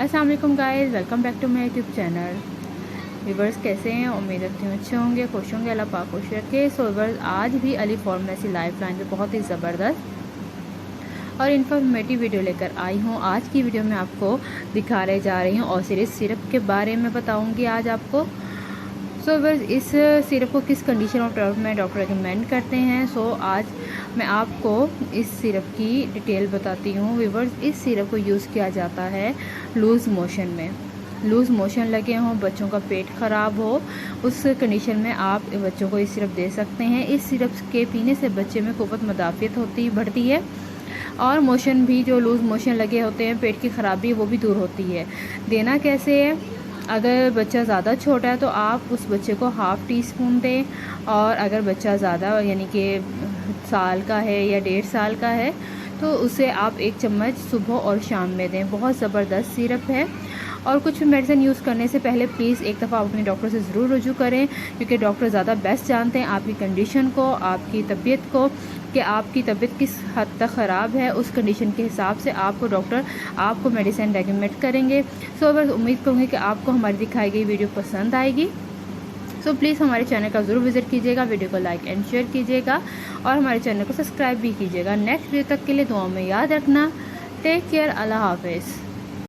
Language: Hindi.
अस्सलाम वालेकुम guys, welcome back to my YouTube channel. Viewers कैसे हैं? उम्मीद करती हूँ अच्छे होंगे, खुश होंगे। अल्लाह पाक खुश रखे। सो व्यूवर्स, आज भी अली फार्मेसी लाइफ लाइन पे बहुत ही ज़बरदस्त और इन्फॉर्मेटिव वीडियो लेकर आई हूँ। आज की वीडियो में आपको दिखाने जा रही हूँ ऑसिरिस सिरप के बारे में बताऊँगी आज आपको। सो व्यूवर्स, इस सिरप को किस कंडीशन और टर्म में डॉक्टर रिकमेंड करते हैं। सो आज मैं आपको इस सिरप की डिटेल बताती हूँ। व्यूवर्स, इस सिरप को यूज़ किया जाता है लूज़ मोशन में। लूज़ मोशन लगे हों, बच्चों का पेट ख़राब हो, उस कंडीशन में आप बच्चों को इस सिरप दे सकते हैं। इस सिरप के पीने से बच्चे में क़ुव्वत मुदाफ़ियत बढ़ती है और मोशन भी, जो लूज़ मोशन लगे होते हैं, पेट की ख़राबी, वो भी दूर होती है। देना कैसे है? अगर बच्चा ज़्यादा छोटा है तो आप उस बच्चे को हाफ़ टी स्पून दें, और अगर बच्चा ज़्यादा यानी कि साल का है या 1.5 साल का है तो उसे आप 1 चम्मच सुबह और शाम में दें। बहुत ज़बरदस्त सिरप है। और कुछ मेडिसिन यूज़ करने से पहले प्लीज़ एक दफ़ा अपने डॉक्टर से ज़रूर रुजू करें, क्योंकि डॉक्टर ज़्यादा बेस्ट जानते हैं आपकी कंडीशन को, आपकी तबीयत को, कि आपकी तबीयत किस हद तक ख़राब है। उस कंडीशन के हिसाब से आपको डॉक्टर आपको मेडिसिन रेकमेंड करेंगे। सो बस उम्मीद करूँगी कि आपको हमारी दिखाई गई वीडियो पसंद आएगी। सो प्लीज़ हमारे चैनल का ज़रूर विज़िट कीजिएगा, वीडियो को लाइक एंड शेयर कीजिएगा और हमारे चैनल को सब्सक्राइब भी कीजिएगा। नेक्स्ट वीडियो तक के लिए दुआ में याद रखना। टेक केयर, अल्लाह हाफिज़।